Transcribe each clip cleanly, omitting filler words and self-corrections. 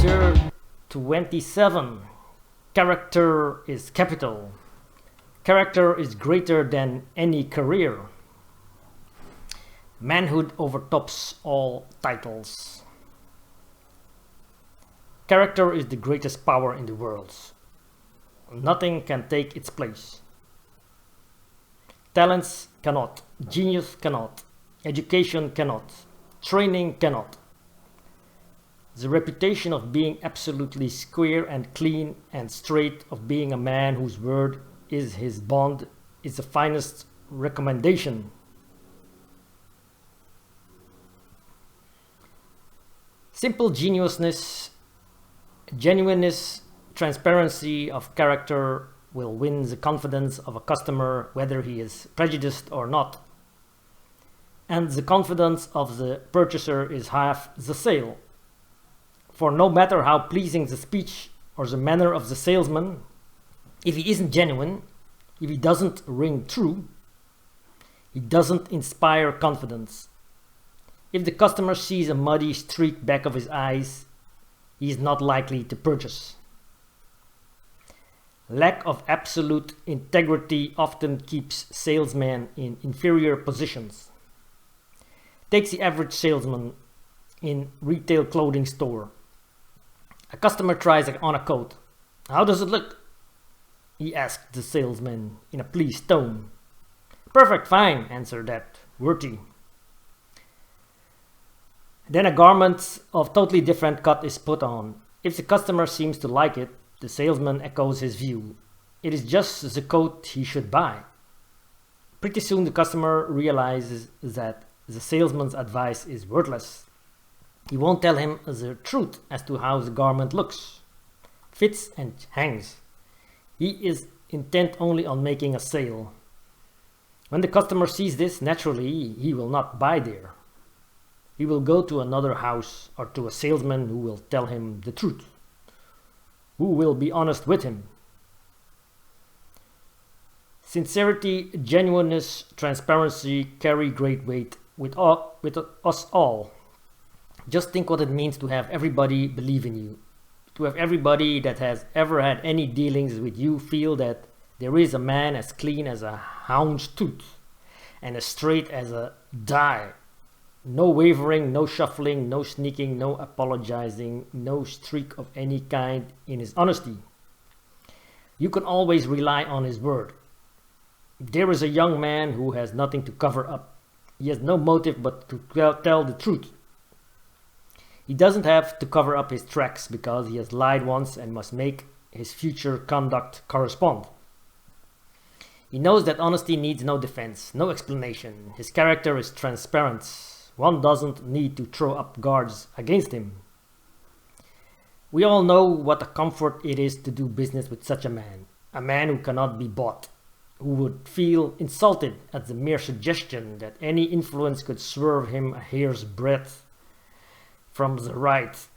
Chapter 27. Character is capital. Character is greater than any career. Manhood overtops all titles. Character is the greatest power in the world. Nothing can take its place. Talents cannot, genius cannot, education cannot, training cannot. The reputation of being absolutely square and clean and straight, of being a man whose word is his bond, is the finest recommendation. Simple genuineness, transparency of character will win the confidence of a customer, whether he is prejudiced or not. And the confidence of the purchaser is half the sale. For no matter how pleasing the speech or the manner of the salesman, if he isn't genuine, if he doesn't ring true, he doesn't inspire confidence. If the customer sees a muddy streak back of his eyes, he is not likely to purchase. Lack of absolute integrity often keeps salesmen in inferior positions. Take the average salesman in retail clothing store. A customer tries on a coat. "How does it look?" he asked the salesman in a pleased tone. "Perfect, fine," answered that worthy. Then a garment of totally different cut is put on. If the customer seems to like it, the salesman echoes his view. It is just the coat he should buy. Pretty soon the customer realizes that the salesman's advice is worthless. He won't tell him the truth as to how the garment looks, fits and hangs. He is intent only on making a sale. When the customer sees this, naturally he will not buy there. He will go to another house or to a salesman who will tell him the truth, who will be honest with him. Sincerity, genuineness, transparency carry great weight with us all. Just think what it means to have everybody believe in you, to have everybody that has ever had any dealings with you feel that there is a man as clean as a hound's tooth and as straight as a die. No wavering, no shuffling, no sneaking, no apologizing, no streak of any kind in his honesty. You can always rely on his word. There is a young man who has nothing to cover up. He has no motive but to tell the truth. He doesn't have to cover up his tracks because he has lied once and must make his future conduct correspond. He knows that honesty needs no defense, no explanation. His character is transparent. One doesn't need to throw up guards against him. We all know what a comfort it is to do business with such a man who cannot be bought, who would feel insulted at the mere suggestion that any influence could swerve him a hair's breadth from the right.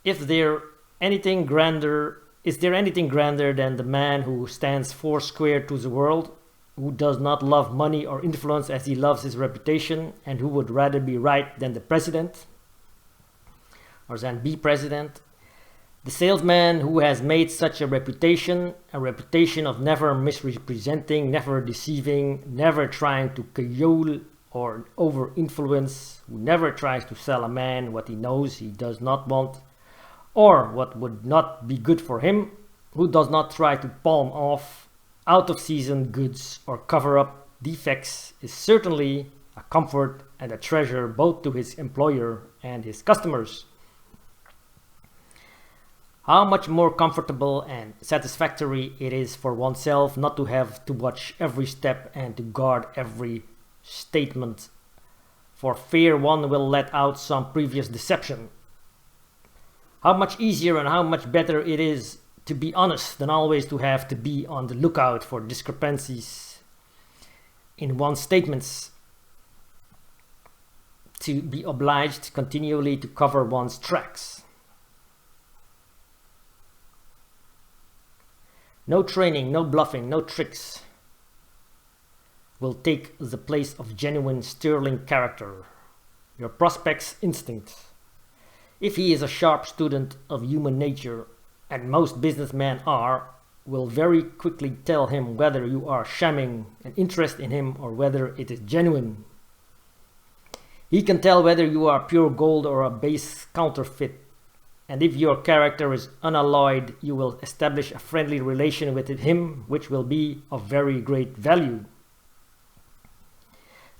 Is there anything grander than the man who stands foursquare to the world, who does not love money or influence as he loves his reputation, and who would rather be right than the president, or than be president? The salesman who has made such a reputation of never misrepresenting, never deceiving, never trying to cajole or over-influence, who never tries to sell a man what he knows he does not want, or what would not be good for him, who does not try to palm off out-of-season goods or cover up defects, is certainly a comfort and a treasure both to his employer and his customers. How much more comfortable and satisfactory it is for oneself not to have to watch every step and to guard every statement, for fear one will let out some previous deception. How much easier and how much better it is to be honest than always to have to be on the lookout for discrepancies in one's statements, to be obliged continually to cover one's tracks. No training, no bluffing, no tricks will take the place of genuine sterling character, your prospect's instinct. If he is a sharp student of human nature, and most businessmen are, will very quickly tell him whether you are shamming an interest in him or whether it is genuine. He can tell whether you are pure gold or a base counterfeit, and if your character is unalloyed, you will establish a friendly relation with him, which will be of very great value.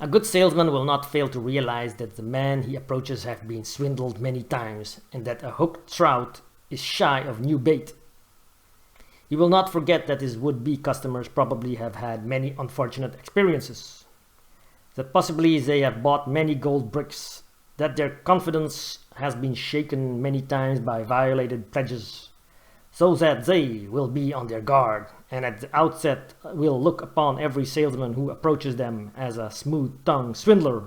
A good salesman will not fail to realize that the man he approaches has been swindled many times, and that a hooked trout is shy of new bait. He will not forget that his would-be customers probably have had many unfortunate experiences, that possibly they have bought many gold bricks, that their confidence has been shaken many times by violated pledges, so that they will be on their guard and at the outset will look upon every salesman who approaches them as a smooth-tongued swindler.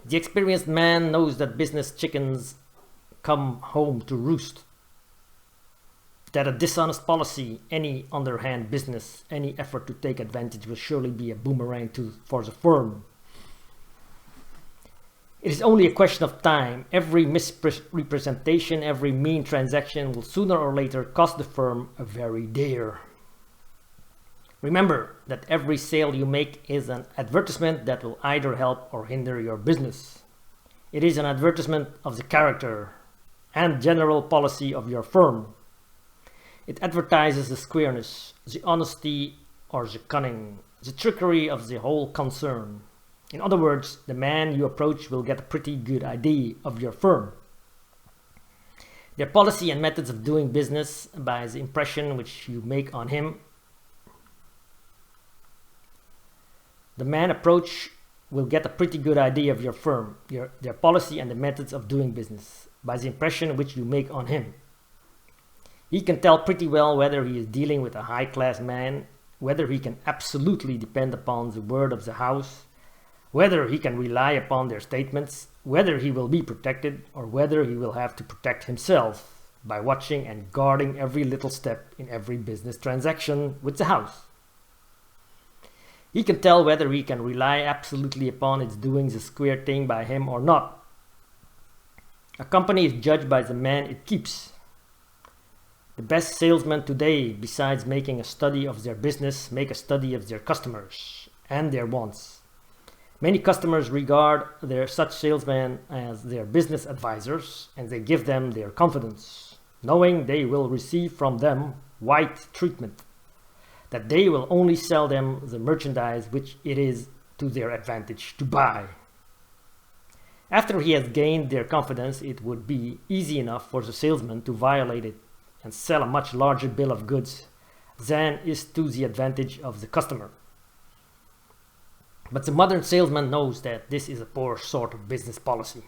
The experienced man knows that business chickens come home to roost, that a dishonest policy, any underhand business, any effort to take advantage will surely be a boomerang for the firm. It is only a question of time. Every misrepresentation, every mean transaction will sooner or later cost the firm a very dear. Remember that every sale you make is an advertisement that will either help or hinder your business. It is an advertisement of the character and general policy of your firm. It advertises the squareness, the honesty or the cunning, the trickery of the whole concern. In other words, the man you approach will get a pretty good idea of your firm, their policy and methods of doing business by the impression which you make on him. The man approach will get a pretty good idea of your firm, their policy and the methods of doing business by the impression which you make on him. He can tell pretty well whether he is dealing with a high-class man, whether he can absolutely depend upon the word of the house, whether he can rely upon their statements, whether he will be protected, or whether he will have to protect himself by watching and guarding every little step in every business transaction with the house. He can tell whether he can rely absolutely upon its doing the square thing by him or not. A company is judged by the man it keeps. The best salesmen today, besides making a study of their business, make a study of their customers and their wants. Many customers regard such salesmen as their business advisors, and they give them their confidence, knowing they will receive from them white treatment, that they will only sell them the merchandise which it is to their advantage to buy. After he has gained their confidence, it would be easy enough for the salesman to violate it and sell a much larger bill of goods than is to the advantage of the customer. But the modern salesman knows that this is a poor sort of business policy.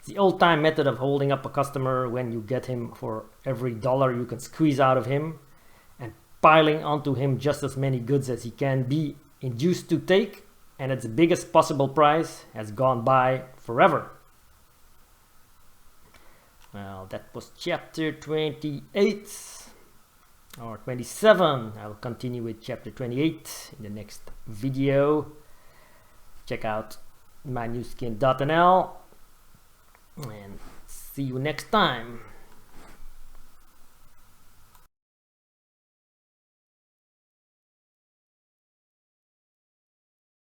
The old-time method of holding up a customer when you get him for every dollar you can squeeze out of him and piling onto him just as many goods as he can be induced to take and at the biggest possible price has gone by forever. Well, that was chapter 28. Or 27. I will continue with chapter 28 in the next video. Check out mynewskin.nl and see you next time.